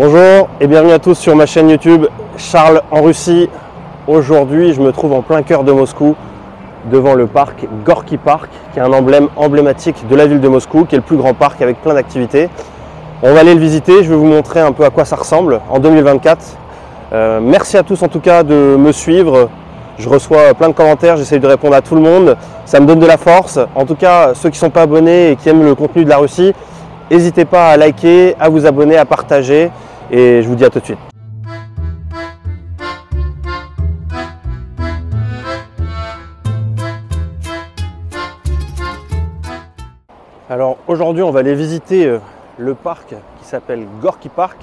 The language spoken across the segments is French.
Bonjour et bienvenue à tous sur ma chaîne YouTube Charles en Russie. Aujourd'hui, je me trouve en plein cœur de Moscou, devant le parc Gorky Park, qui est un emblème emblématique de la ville de Moscou, qui est le plus grand parc avec plein d'activités. On va aller le visiter, je vais vous montrer un peu à quoi ça ressemble en 2024. Merci à tous en tout cas de me suivre. Je reçois plein de commentaires, j'essaye de répondre à tout le monde. Ça me donne de la force. En tout cas, ceux qui ne sont pas abonnés et qui aiment le contenu de la Russie, n'hésitez pas à liker, à vous abonner, à partager. Et je vous dis à tout de suite. Alors aujourd'hui, on va aller visiter le parc qui s'appelle Gorky Park,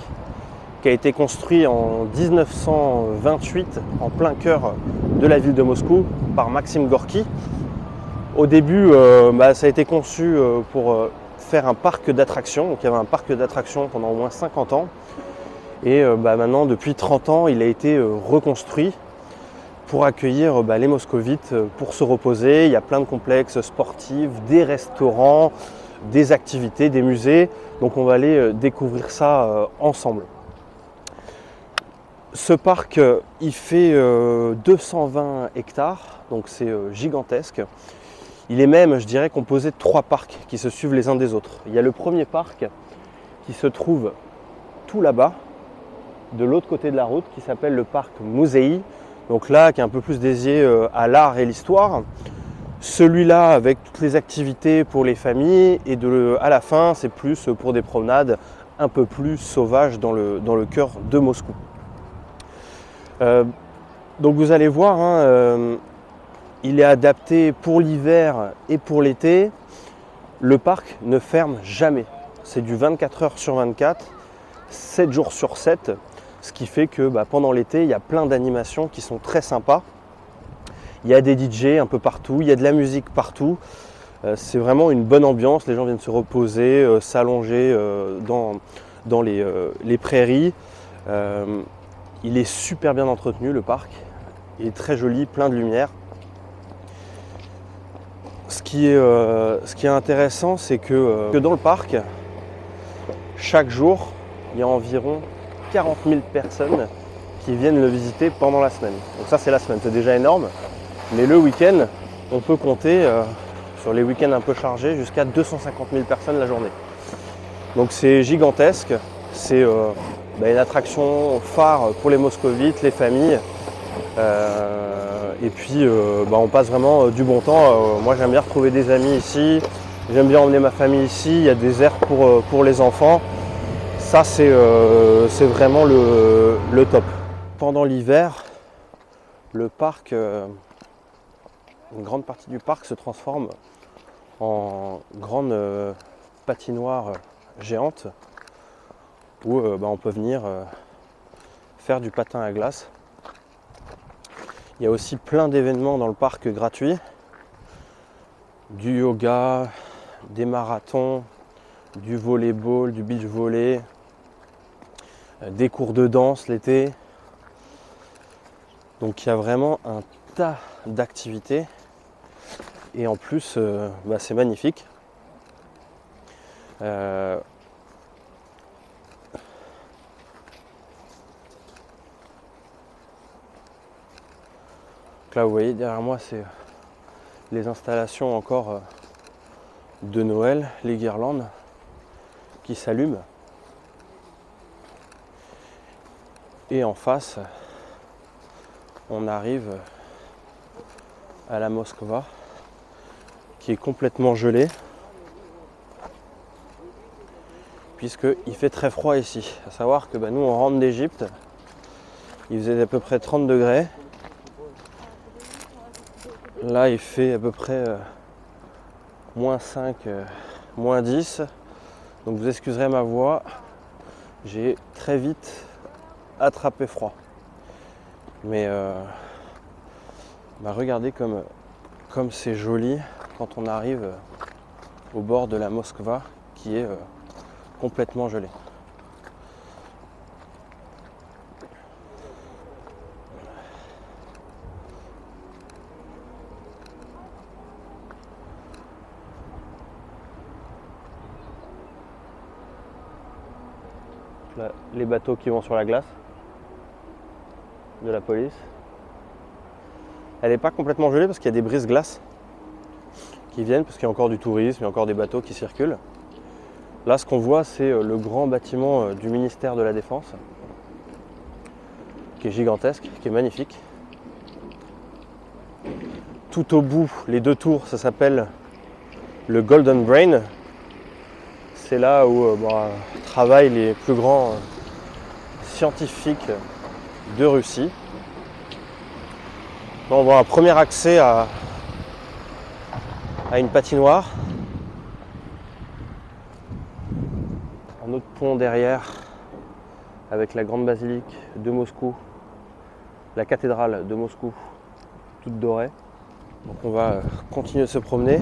qui a été construit en 1928 en plein cœur de la ville de Moscou par Maxime Gorky. Au début, ça a été conçu pour faire un parc d'attractions. Donc il y avait un parc d'attractions pendant au moins 50 ans. Et maintenant, depuis 30 ans, il a été reconstruit pour accueillir les moscovites pour se reposer. Il y a plein de complexes sportifs, des restaurants, des activités, des musées. Donc on va aller découvrir ça ensemble. Ce parc, il fait 220 hectares, donc c'est gigantesque. Il est même, je dirais, composé de 3 parcs qui se suivent les uns des autres. Il y a le premier parc qui se trouve tout là-bas, de l'autre côté de la route, qui s'appelle le parc Musei. Donc là, qui est un peu plus dédié à l'art et l'histoire. Celui-là, avec toutes les activités pour les familles, et à la fin, c'est plus pour des promenades un peu plus sauvages dans le cœur de Moscou. Donc vous allez voir, il est adapté pour l'hiver et pour l'été. Le parc ne ferme jamais. C'est du 24 heures sur 24, 7 jours sur 7. Ce qui fait que pendant l'été, il y a plein d'animations qui sont très sympas. Il y a des DJ un peu partout, il y a de la musique partout. C'est vraiment une bonne ambiance. Les gens viennent se reposer, s'allonger dans les prairies. Il est super bien entretenu, le parc. Il est très joli, plein de lumière. Ce qui est intéressant, c'est que dans le parc, chaque jour, il y a environ 40 000 personnes qui viennent le visiter pendant la semaine. Donc ça, c'est la semaine, c'est déjà énorme. Mais le week-end, on peut compter, sur les week-ends un peu chargés, jusqu'à 250 000 personnes la journée. Donc c'est gigantesque. C'est une attraction phare pour les moscovites, les familles. Et puis on passe vraiment du bon temps. Moi, j'aime bien retrouver des amis ici. J'aime bien emmener ma famille ici. Il y a des aires pour les enfants. Ça, c'est vraiment le top. Pendant l'hiver, le parc, une grande partie du parc se transforme en grande patinoire géante où on peut venir faire du patin à glace. Il y a aussi plein d'événements dans le parc gratuits, du yoga, des marathons, du volleyball, du beach volley, des cours de danse l'été. Donc il y a vraiment un tas d'activités et en plus c'est magnifique. Donc là vous voyez derrière moi, c'est les installations encore de Noël, les guirlandes qui s'allument. Et en face, on arrive à la Moskva, qui est complètement gelée, puisqu'il fait très froid ici. À savoir que nous, on rentre d'Égypte, il faisait à peu près 30 degrés. Là, il fait à peu près moins 5, moins 10. Donc vous excuserez ma voix, j'ai très vite attrapé froid. Mais regardez comme c'est joli quand on arrive au bord de la Moskva qui est complètement gelée. Là, les bateaux qui vont sur la glace de la police. Elle n'est pas complètement gelée parce qu'il y a des brises-glaces qui viennent, parce qu'il y a encore du tourisme, il y a encore des bateaux qui circulent. Là, ce qu'on voit, c'est le grand bâtiment du ministère de la Défense, qui est gigantesque, qui est magnifique. Tout au bout, les deux tours, ça s'appelle le Golden Brain. C'est là où travaillent les plus grands scientifiques de Russie. Là, on voit un premier accès à une patinoire. Un autre pont derrière avec la grande basilique de Moscou, la cathédrale de Moscou, toute dorée. Donc on va continuer de se promener,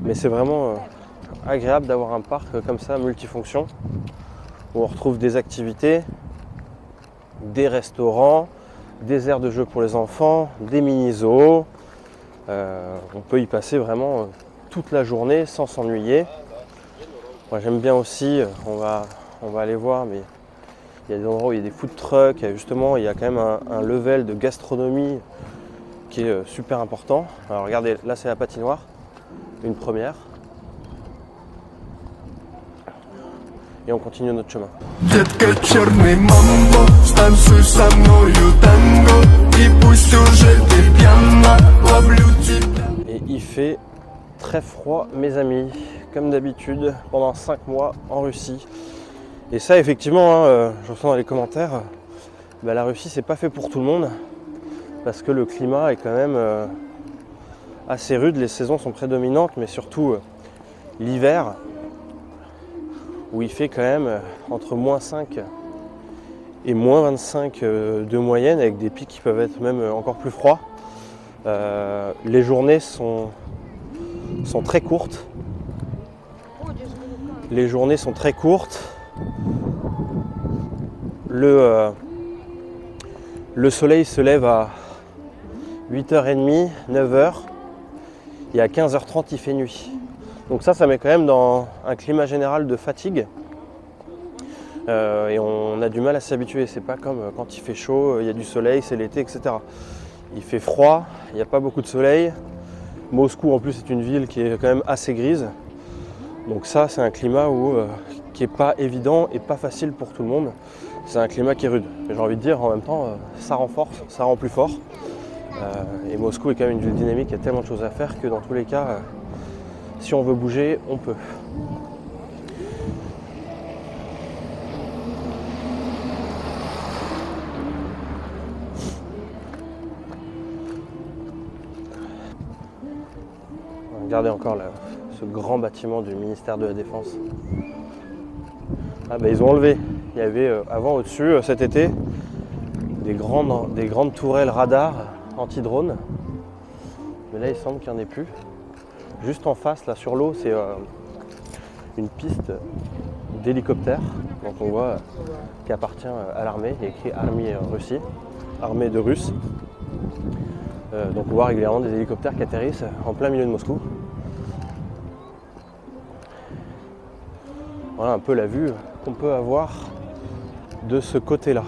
mais c'est vraiment agréable d'avoir un parc comme ça, multifonction, où on retrouve des activités, des restaurants, des aires de jeu pour les enfants, des mini-zoos. On peut y passer vraiment toute la journée sans s'ennuyer. Moi j'aime bien aussi, on va aller voir, mais il y a des endroits où il y a des food trucks, justement il y a quand même un level de gastronomie qui est super important. Alors regardez, là c'est la patinoire, une première. Et on continue notre chemin. Et il fait très froid, mes amis, comme d'habitude, pendant 5 mois en Russie. Et ça, effectivement, je ressens dans les commentaires, la Russie, c'est pas fait pour tout le monde, parce que le climat est quand même assez rude. Les saisons sont prédominantes, mais surtout l'hiver, où il fait quand même entre -5 et -25 de moyenne, avec des pics qui peuvent être même encore plus froids. Les journées sont très courtes. Les journées sont très courtes. Le soleil se lève à 8h30, 9h, et à 15h30 il fait nuit. Donc ça met quand même dans un climat général de fatigue. Et on a du mal à s'habituer. C'est pas comme quand il fait chaud, il y a du soleil, c'est l'été, etc. Il fait froid, il n'y a pas beaucoup de soleil. Moscou en plus c'est une ville qui est quand même assez grise. Donc ça c'est un climat qui n'est pas évident et pas facile pour tout le monde. C'est un climat qui est rude. Mais j'ai envie de dire en même temps, ça renforce, ça rend plus fort. Et Moscou est quand même une ville dynamique, il y a tellement de choses à faire que dans tous les cas, si on veut bouger, on peut. Regardez encore là, ce grand bâtiment du ministère de la Défense. Ah ils ont enlevé. Il y avait avant au-dessus cet été des grandes tourelles radar anti-drone. Mais là il semble qu'il n'y en ait plus. Juste en face, là sur l'eau, c'est une piste d'hélicoptère. Donc on voit qui appartient à l'armée. Il y a écrit Armée Russie, armée de Russes. Donc on voit régulièrement des hélicoptères qui atterrissent en plein milieu de Moscou. Voilà un peu la vue qu'on peut avoir de ce côté-là.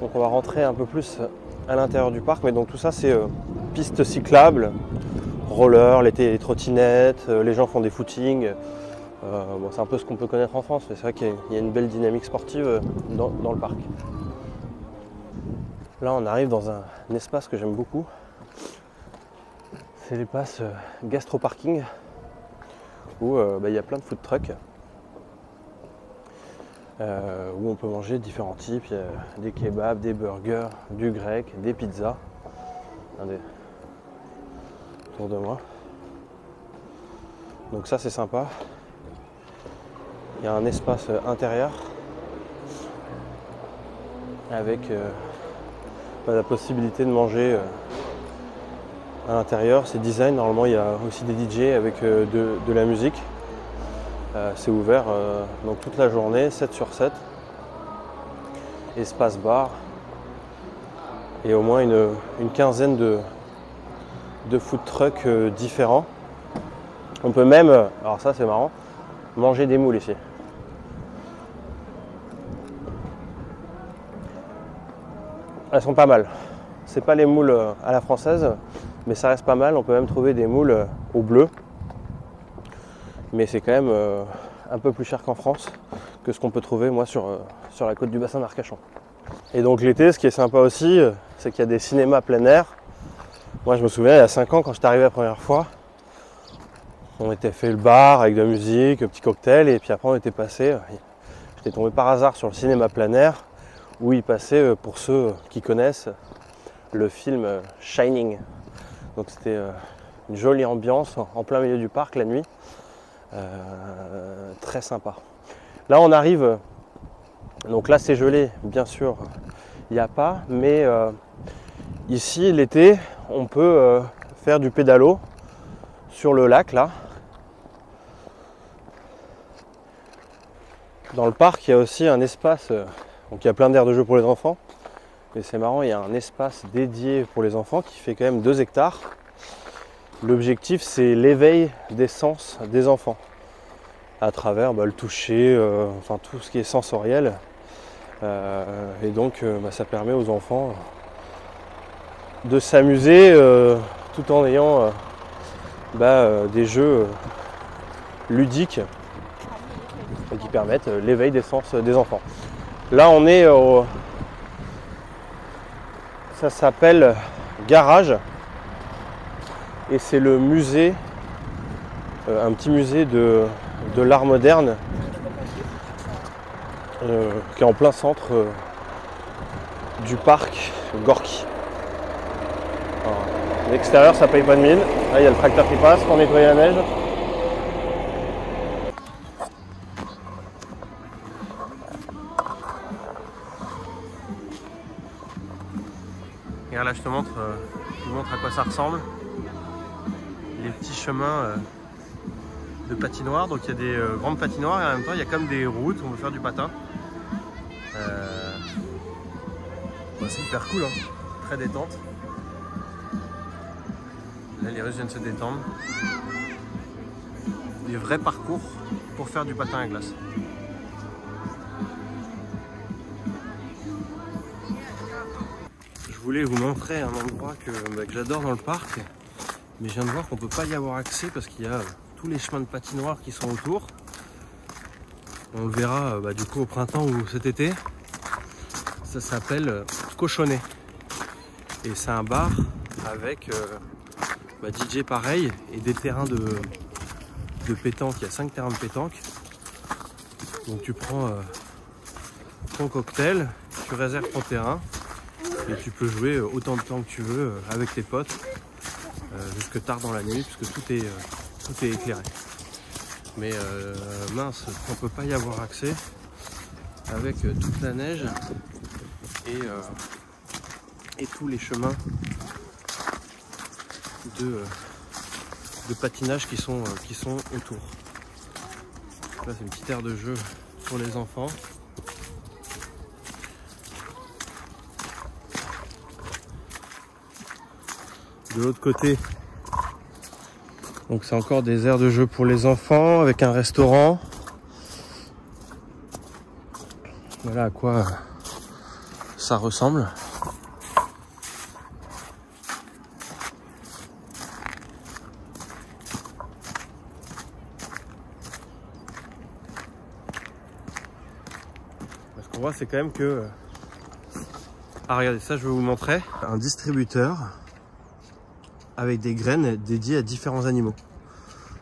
Donc on va rentrer un peu plus à l'intérieur du parc, mais donc tout ça c'est piste cyclable, roller, l'été les trottinettes, les gens font des footings. C'est un peu ce qu'on peut connaître en France, mais c'est vrai qu'il y a une belle dynamique sportive dans le parc. Là on arrive dans un espace que j'aime beaucoup. C'est l'espace gastro-parking où il y a plein de food trucks. Où on peut manger différents types, il y a des kebabs, des burgers, du grec, des pizzas. Regardez, autour de moi. Donc ça c'est sympa. Il y a un espace intérieur avec la possibilité de manger à l'intérieur. C'est design, normalement il y a aussi des DJ avec de la musique. C'est ouvert donc toute la journée, 7/7. Espace bar. Et au moins une quinzaine de food trucks différents. On peut même, alors ça c'est marrant, manger des moules ici. Elles sont pas mal. C'est pas les moules à la française, mais ça reste pas mal. On peut même trouver des moules au bleu. Mais c'est quand même un peu plus cher qu'en France que ce qu'on peut trouver moi sur la côte du bassin d'Arcachon. Et donc l'été, ce qui est sympa aussi, c'est qu'il y a des cinémas plein air. Moi je me souviens, il y a 5 ans, quand je suis arrivé la première fois, on était fait le bar avec de la musique, un petit cocktail, et puis après on était passé, j'étais tombé par hasard sur le cinéma plein air, où il passait, pour ceux qui connaissent, le film Shining. Donc c'était une jolie ambiance en plein milieu du parc la nuit. Très sympa. Là on arrive, donc là c'est gelé, bien sûr, il n'y a pas, mais ici l'été on peut faire du pédalo sur le lac là. Dans le parc il y a aussi un espace, donc il y a plein d'aires de jeu pour les enfants, mais c'est marrant, il y a un espace dédié pour les enfants qui fait quand même 2 hectares. L'objectif c'est l'éveil des sens des enfants à travers le toucher, enfin tout ce qui est sensoriel, et donc ça permet aux enfants de s'amuser tout en ayant des jeux ludiques et qui permettent l'éveil des sens des enfants. Là on est ça s'appelle Garage. Et c'est le musée, un petit musée de l'art moderne qui est en plein centre du parc Gorky. L'extérieur ça paye pas de mine. Là il y a le tracteur qui passe pour nettoyer la neige. Et là je te montre à quoi ça ressemble. Les petits chemins de patinoire, donc il y a des grandes patinoires et en même temps il y a comme des routes où on peut faire du patin. C'est hyper cool, hein. Très détente. Là les Russes viennent se détendre. Des vrais parcours pour faire du patin à glace. Je voulais vous montrer un endroit que j'adore dans le parc. Mais je viens de voir qu'on ne peut pas y avoir accès parce qu'il y a tous les chemins de patinoire qui sont autour. On le verra du coup au printemps ou cet été. Ça s'appelle Cochonnet. Et c'est un bar avec DJ pareil et des terrains de pétanque. Il y a 5 terrains de pétanque. Donc tu prends ton cocktail, tu réserves ton terrain et tu peux jouer autant de temps que tu veux avec tes potes. Jusque tard dans la nuit puisque tout est éclairé. Mais mince, on peut pas y avoir accès avec toute la neige et tous les chemins de patinage qui sont autour. Là c'est une petite aire de jeu pour les enfants. De l'autre côté, donc c'est encore des aires de jeu pour les enfants avec un restaurant. Voilà à quoi ça ressemble. Ce qu'on voit c'est quand même que... Ah regardez, ça je vais vous montrer. Un distributeur avec des graines dédiées à différents animaux.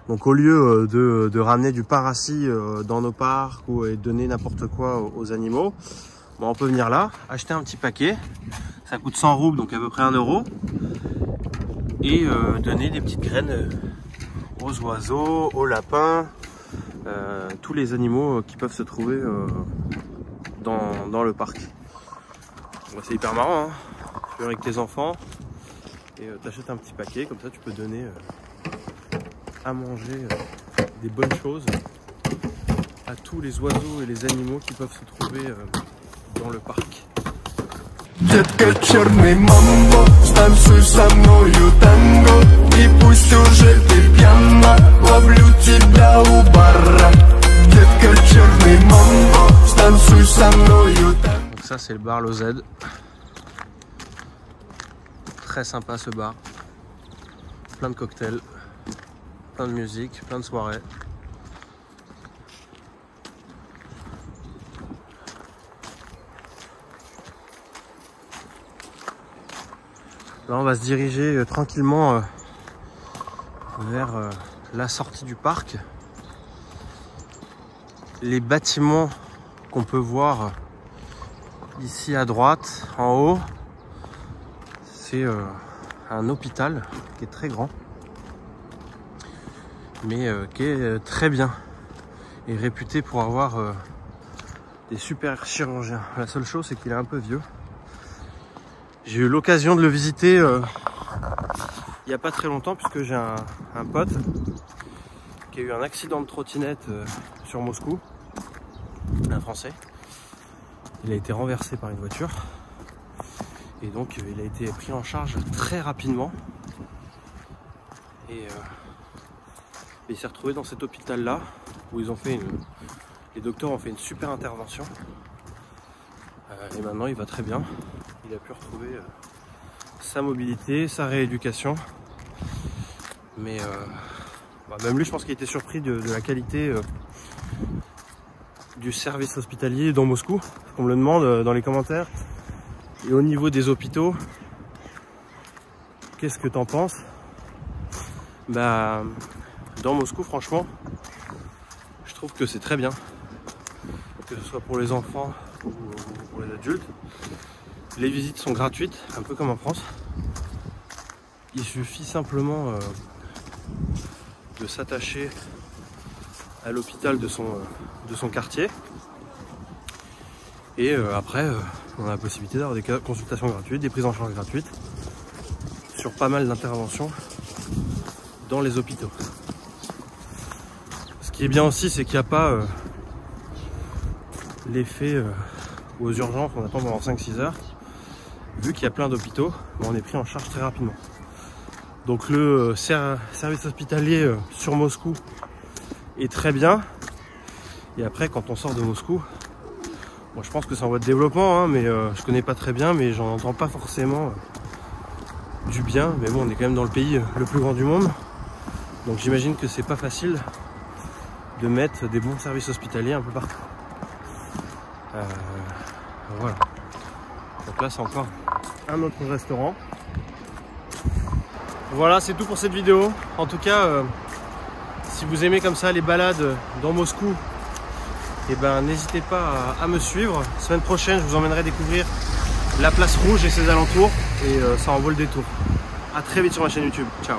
Donc au lieu de ramener du paracis dans nos parcs ou de donner n'importe quoi aux animaux, on peut venir là, acheter un petit paquet, ça coûte 100 roubles, donc à peu près 1 euro, et donner des petites graines aux oiseaux, aux lapins, tous les animaux qui peuvent se trouver dans le parc. C'est hyper marrant, hein. Tu viens avec tes enfants, et t'achètes un petit paquet, comme ça tu peux donner à manger des bonnes choses à tous les oiseaux et les animaux qui peuvent se trouver dans le parc. Детка, черный мамбо, станцуй со мною танго, и пусть уже ты пьяна, ловлю тебя у бара. Детка, черный мамбо, станцуй со мною танго. Donc ça c'est le bar Lozed. Très sympa ce bar. Plein de cocktails, plein de musique, plein de soirées. Là, on va se diriger tranquillement vers la sortie du parc. Les bâtiments qu'on peut voir ici à droite, en haut, c'est un hôpital qui est très grand, mais qui est très bien et réputé pour avoir des super chirurgiens. La seule chose, c'est qu'il est un peu vieux. J'ai eu l'occasion de le visiter il n'y a pas très longtemps, puisque j'ai un pote qui a eu un accident de trottinette sur Moscou, un Français. Il a été renversé par une voiture et donc il a été pris en charge très rapidement et il s'est retrouvé dans cet hôpital là où ils ont fait les docteurs ont fait une super intervention et maintenant il va très bien. Il a pu retrouver sa mobilité, sa rééducation, mais même lui, je pense qu'il était surpris de la qualité du service hospitalier dans Moscou. On me le demande dans les commentaires. Et au niveau des hôpitaux, qu'est-ce que t'en penses? Dans Moscou, franchement, je trouve que c'est très bien, que ce soit pour les enfants ou pour les adultes. Les visites sont gratuites, un peu comme en France. Il suffit simplement de s'attacher à l'hôpital de son quartier. Et après, on a la possibilité d'avoir des consultations gratuites, des prises en charge gratuites sur pas mal d'interventions dans les hôpitaux. Ce qui est bien aussi, c'est qu'il n'y a pas l'effet aux urgences, on attend pendant 5-6 heures. Vu qu'il y a plein d'hôpitaux, on est pris en charge très rapidement. Donc le service hospitalier sur Moscou est très bien. Et après, quand on sort de Moscou, bon, je pense que c'est en voie de développement, hein, mais je connais pas très bien, mais j'en entends pas forcément du bien. Mais bon, on est quand même dans le pays le plus grand du monde, donc j'imagine que c'est pas facile de mettre des bons services hospitaliers un peu partout. Voilà. Donc là, c'est encore un autre restaurant. Voilà, c'est tout pour cette vidéo. En tout cas, si vous aimez comme ça les balades dans Moscou, et n'hésitez pas à me suivre. Semaine prochaine, je vous emmènerai découvrir la place Rouge et ses alentours, et ça en vaut le détour. À très vite sur ma chaîne YouTube. Ciao.